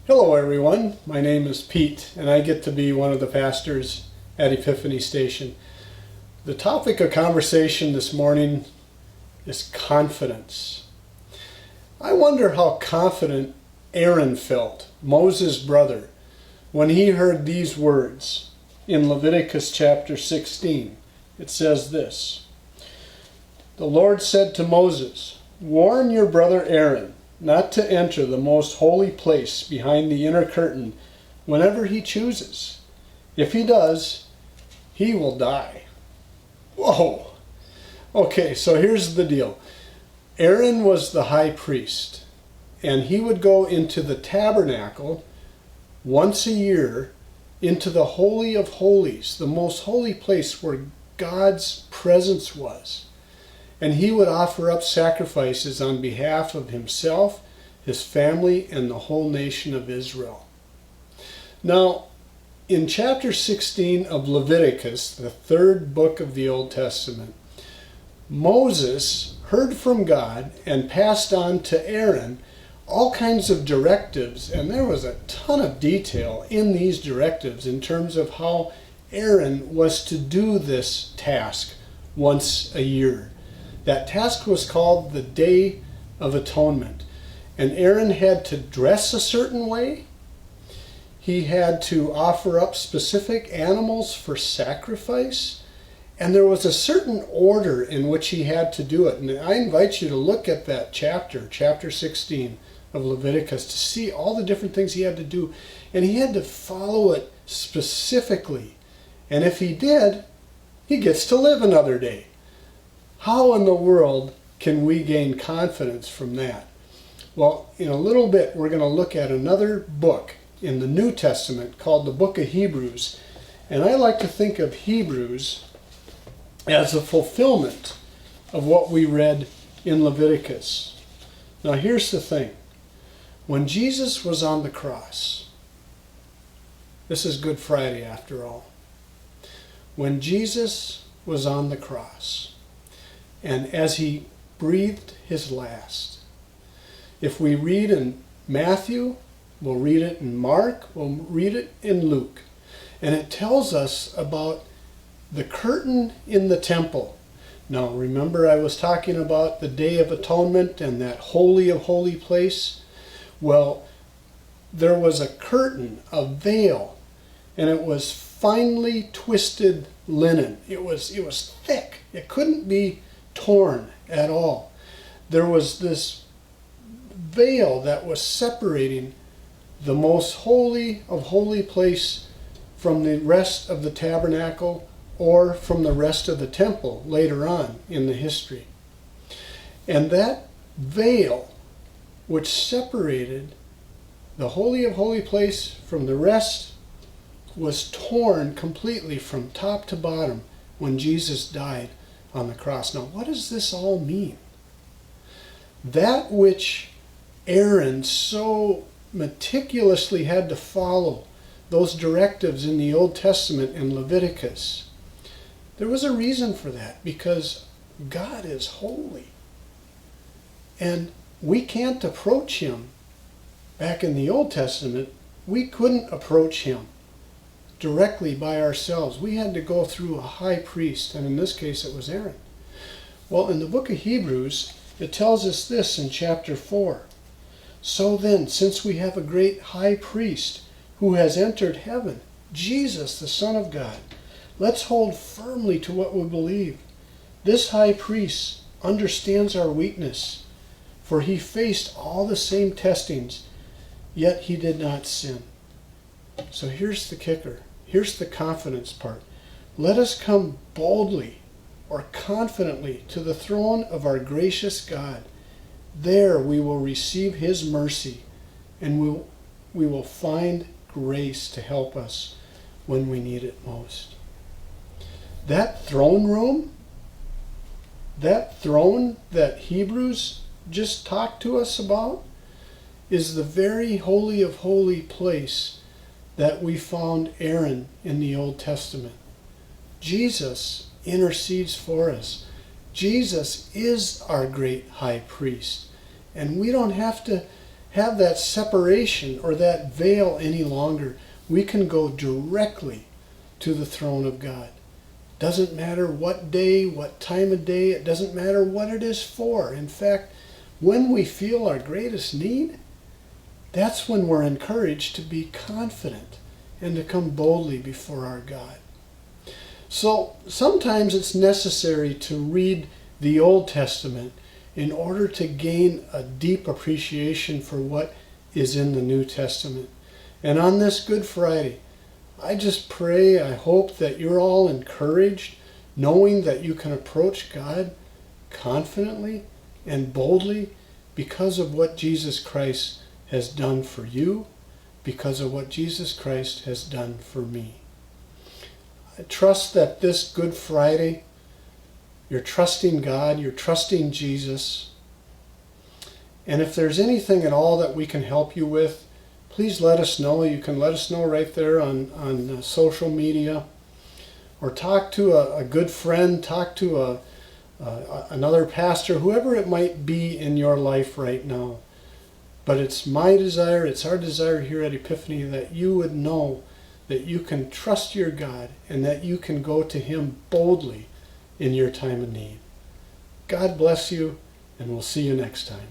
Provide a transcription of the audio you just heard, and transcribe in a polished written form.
Hello everyone, my name is Pete and I get to be one of the pastors at Epiphany Station. The topic of conversation this morning is confidence. I wonder how confident Aaron felt, Moses' brother, when he heard these words in Leviticus chapter 16. It says this: "The Lord said to Moses, warn your brother Aaron not to enter the most holy place behind the inner curtain whenever he chooses. If he does, he will die." Whoa! Okay, so here's the deal. Aaron was the high priest, and he would go into the tabernacle once a year into the Holy of Holies, the most holy place where God's presence was. And he would offer up sacrifices on behalf of himself, his family, and the whole nation of Israel. Now, in chapter 16 of Leviticus, the third book of the Old Testament, Moses heard from God and passed on to Aaron all kinds of directives, and there was a ton of detail in these directives in terms of how Aaron was to do this task once a year. That task was called the Day of Atonement. And Aaron had to dress a certain way. He had to offer up specific animals for sacrifice. And there was a certain order in which he had to do it. And I invite you to look at that chapter 16 of Leviticus, to see all the different things he had to do. And he had to follow it specifically. And if he did, he gets to live another day. How in the world can we gain confidence from that? Well, in a little bit, we're going to look at another book in the New Testament called the book of Hebrews. And I like to think of Hebrews as a fulfillment of what we read in Leviticus. Now, here's the thing. When Jesus was on the cross, this is Good Friday after all. When Jesus was on the cross, and as he breathed his last, if we read in Matthew, we'll read it in Mark, we'll read it in Luke, and it tells us about the curtain in the temple. Now remember, I was talking about the Day of Atonement and that Holy of Holy place? Well, there was a curtain, a veil, and it was finely twisted linen. It was thick. It couldn't be torn at all. There was this veil that was separating the most holy of holy place from the rest of the tabernacle or from the rest of the temple later on in the history. And that veil which separated the holy of holy place from the rest was torn completely from top to bottom when Jesus died on the cross. Now, what does this all mean? That which Aaron so meticulously had to follow, those directives in the Old Testament in Leviticus, there was a reason for that, because God is holy. And we can't approach him. Back in the Old Testament, we couldn't approach him directly by ourselves. We had to go through a high priest, and in this case it was Aaron. Well, in the book of Hebrews, it tells us this in chapter 4. "So then, since we have a great high priest who has entered heaven, Jesus, the Son of God, let's hold firmly to what we believe. This high priest understands our weakness, for he faced all the same testings, yet he did not sin." So here's the kicker. Here's the confidence part. Let us come boldly or confidently to the throne of our gracious God. There we will receive his mercy, and we will find grace to help us when we need it most. That throne room, that throne that Hebrews just talked to us about, is the very holy of holy place that we found Aaron in the Old Testament. Jesus intercedes for us. Jesus is our great high priest. And we don't have to have that separation or that veil any longer. We can go directly to the throne of God. Doesn't matter what day, what time of day, it doesn't matter what it is for. In fact, when we feel our greatest need, that's when we're encouraged to be confident and to come boldly before our God. So sometimes it's necessary to read the Old Testament in order to gain a deep appreciation for what is in the New Testament. And on this Good Friday, I just pray, I hope that you're all encouraged, knowing that you can approach God confidently and boldly because of what Jesus Christ has done for you, because of what Jesus Christ has done for me. I trust that this Good Friday, you're trusting God, you're trusting Jesus. And if there's anything at all that we can help you with, please let us know. You can let us know right there on social media, or talk to a good friend, talk to another pastor, whoever it might be in your life right now. But it's my desire, it's our desire here at Epiphany, that you would know that you can trust your God and that you can go to Him boldly in your time of need. God bless you, and we'll see you next time.